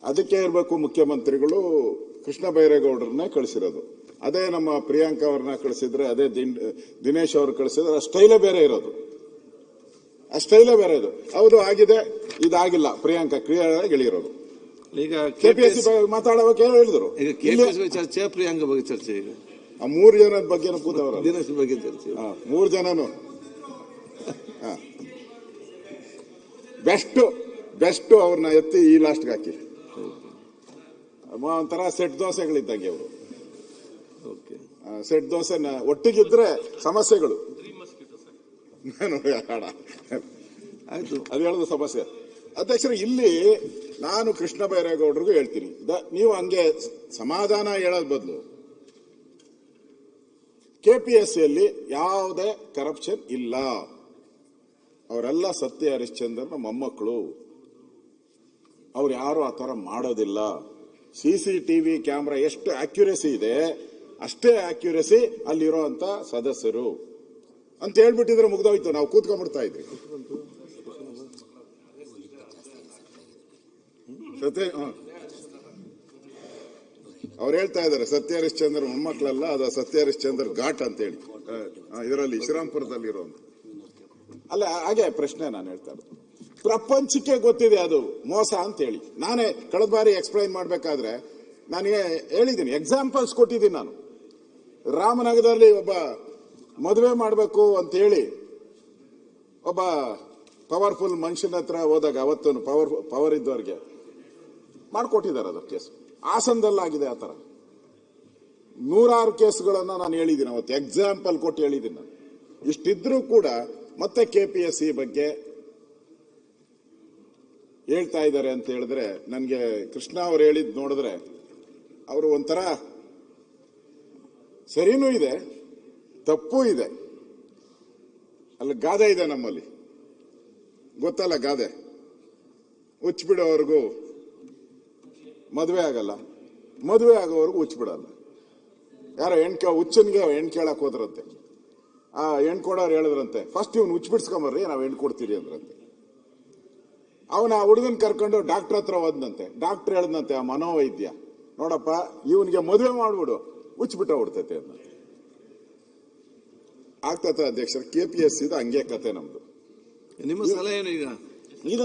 ಅದಕ್ಕೆ ಇರಬೇಕು ಮುಖ್ಯಮಂತ್ರಿಗಳು ಕೃಷ್ಣ ಬೈರೇಗೌಡರನ್ನೇ ಕಳಿಸಿರೋದು. ಅದೇ ನಮ್ಮ ಪ್ರಿಯಾಂಕಾ ಅವ್ರನ್ನ ಕಳಿಸಿದ್ರೆ, ಅದೇ ದಿನೇಶ್ ಅವ್ರು ಕಳಿಸಿದ್ರೆ ಆ ಸ್ಟೈಲೇ ಬೇರೆ ಇರೋದು, ಆ ಸ್ಟೈಲೇ ಬೇರೆ ಇದು. ಹೌದು ಆಗಿದೆ, ಇದಾಗಿಲ್ಲ, ಪ್ರಿಯಾಂಕಾ ಕ್ಲಿಯರ್ ಆಗಿ ಹೇಳಿರೋದು. ಈಗ ಕೆಪಿಎಸ್ಸಿ ಮಾತಾಡೋಕೆ ಹೇಳಿದ್ರು. ಚರ್ಚೆ, ಪ್ರಿಯಾಂಕಾ ಬಗ್ಗೆ ಚರ್ಚೆ. ಈಗ ಆ 3 ಜನದ ಬಗ್ಗೆ ಕೂತವ್ರ, ದಿನೇಶ್ ಬಗ್ಗೆ ಚರ್ಚೆ. 3 ಜನನು ಬೆಸ್ಟ್ ಅವ್ರನ್ನ ಎತ್ತಿ ಈ ಲಾಸ್ಟ್ಗೆ ಹಾಕಿ ಒಂಥರ ಸೆಟ್ ದೋಸೆಗಳಿದ್ದಂಗೆ ಅವರು. ಸೆಟ್ ದೋಸೆ ಒಟ್ಟಿಗಿದ್ರೆ ಸಮಸ್ಯೆಗಳು ಆಯ್ತು, ಅದು ಹೇಳೋದು ಸಮಸ್ಯೆ. ಅಧ್ಯಕ್ಷರು, ಇಲ್ಲಿ ನಾನು ಕೃಷ್ಣ ಬೈರೇಗೌಡರಿಗೂ ಹೇಳ್ತೀನಿ, ನೀವು ಹಂಗೆ ಸಮಾಧಾನ ಹೇಳೋದ್ ಬದಲು ಕೆಪಿಎಸ್ಸಿಯಲ್ಲಿ ಯಾವುದೇ ಕರಪ್ಷನ್ ಇಲ್ಲ, ಅವರೆಲ್ಲ ಸತ್ಯ ಹರಿಶ್ಚಂದ್ರನ ಮೊಮ್ಮಕ್ಕಳು, ಅವ್ರು ಯಾರು ಆ ತರ ಮಾಡೋದಿಲ್ಲ. CCTV ಕ್ಯಾಮ್ರಾ ಎಷ್ಟು ಅಕ್ಯುರೇಸಿ ಇದೆ ಅಷ್ಟೇ ಅಕ್ಯುರೇಸಿ ಅಲ್ಲಿರೋ ಅಂತ ಸದಸ್ಯರು ಅಂತ ಹೇಳ್ಬಿಟ್ಟಿದ್ರೆ ಮುಗ್ದೋಯ್ತು, ನಾವು ಕೂತ್ಕೊಂಡ್ಬಿಡ್ತಾ ಇದ್ವಿ. ಅವ್ರು ಹೇಳ್ತಾ ಇದಾರೆ ಸತ್ಯ ಹರಿಶ್ಚಂದ್ರ ಮೊಮ್ಮಕ್ಕಳಲ್ಲ, ಅದು ಸತ್ಯ ಹರಿಶ್ಚಂದ್ರ ಘಾಟ್ ಅಂತ ಹೇಳಿ ಇದರಲ್ಲಿ ಶ್ರೀರಾಮ್ಪುರದಲ್ಲಿ ಇರೋದು. ಅಲ್ಲ, ಹಾಗೆ ಪ್ರಶ್ನೆ ನಾನು ಹೇಳ್ತಾ ಇರೋದು, ಪ್ರಪಂಚಕ್ಕೆ ಗೊತ್ತಿದೆ ಅದು ಮೋಸ ಅಂತ ಹೇಳಿ. ನಾನೇ ಕಳೆದ ಬಾರಿ ಎಕ್ಸ್ಪ್ಲೈನ್ ಮಾಡ್ಬೇಕಾದ್ರೆ ನನಗೆ ಹೇಳಿದ್ದೀನಿ, ಎಕ್ಸಾಂಪಲ್ಸ್ ಕೊಟ್ಟಿದ್ದೀನಿ ನಾನು. ರಾಮನಗರದಲ್ಲಿ ಒಬ್ಬ ಮದುವೆ ಮಾಡಬೇಕು ಅಂತ ಹೇಳಿ ಒಬ್ಬ ಪವರ್ಫುಲ್ ಮನುಷ್ಯನ ಹತ್ರ ಹೋದಾಗ, ಅವತ್ತು ಪವರ್ ಇದ್ದವ್ರಿಗೆ ಮಾಡಿಕೊಟ್ಟಿದ್ದಾರೆ ಅದ್ರ ಕೇಸ್. ಹಾಸನದಲ್ಲಾಗಿದೆ ಆ ಥರ 100 ಕೇಸ್ಗಳನ್ನ ನಾನು ಹೇಳಿದ್ದೀನಿ ಅವತ್ತು, ಎಕ್ಸಾಂಪಲ್ ಕೊಟ್ಟು ಹೇಳಿದ್ದೀನಿ ನಾನು. ಇಷ್ಟಿದ್ರೂ ಕೂಡ ಮತ್ತೆ ಕೆಪಿಎಸ್ಸಿ ಬಗ್ಗೆ ಹೇಳ್ತಾ ಇದ್ದಾರೆ ಅಂತ ಹೇಳಿದ್ರೆ, ನನಗೆ ಕೃಷ್ಣ ಅವ್ರು ಹೇಳಿದ್ ನೋಡಿದ್ರೆ ಅವರು ಒಂಥರ ಸರಿನೂ ಇದೆ, ತಪ್ಪೂ ಇದೆ. ಅಲ್ಲಿ ಗಾದೆ ಇದೆ ನಮ್ಮಲ್ಲಿ, ಗೊತ್ತಲ್ಲ ಗಾದೆ, ಹುಚ್ಚಿಬಿಡೋವರೆಗೂ ಮದುವೆ ಆಗಲ್ಲ, ಮದುವೆ ಆಗೋವರೆಗೂ ಹುಚ್ಚಿಬಿಡಲ್ಲ. ಯಾರೋ ಹುಚ್ಚನ್ಗೆ ಹೆಣ್ಣು ಕೇಳಕ್ ಹೋದ್ರಂತೆ, ಆ ಹೆಣ್ಣು ಕೊಡೋರು ಹೇಳಿದ್ರಂತೆ, ಫಸ್ಟ್ ಇವ್ನು ಹುಚ್ಚಿಬಿಡ್ಸ್ಕೊಂಬರ್ರಿ, ನಾವು ಹೆಣ್ಣು ಕೊಡ್ತೀರಿ ಅಂದ್ರಂತೆ. ಅವನ ಹುಡುಗನ್ ಕರ್ಕೊಂಡು ಡಾಕ್ಟರ್ ಹತ್ರ ಹೋದಂತೆ. ಡಾಕ್ಟರ್ ಹೇಳ್ದಂತೆ ಆ ಮನೋವೈದ್ಯ, ನೋಡಪ್ಪ ಇವನಿಗೆ ಮದುವೆ ಮಾಡ್ಬಿಡು, ಹುಚ್ಚಿಬಿಟ್ಟ ಬಿಡ್ತೈತೆ ಅಂತ. ಆಗ್ತತೆ ಅಧ್ಯಕ್ಷರು, ಕೆಪಿಎಸ್ಸಿ ಹಂಗೆ ಕತೆ ನಮ್ದು. ನಿಮ್ಮ ಸಲಹೆ ಏನು ಈಗ? ಇದು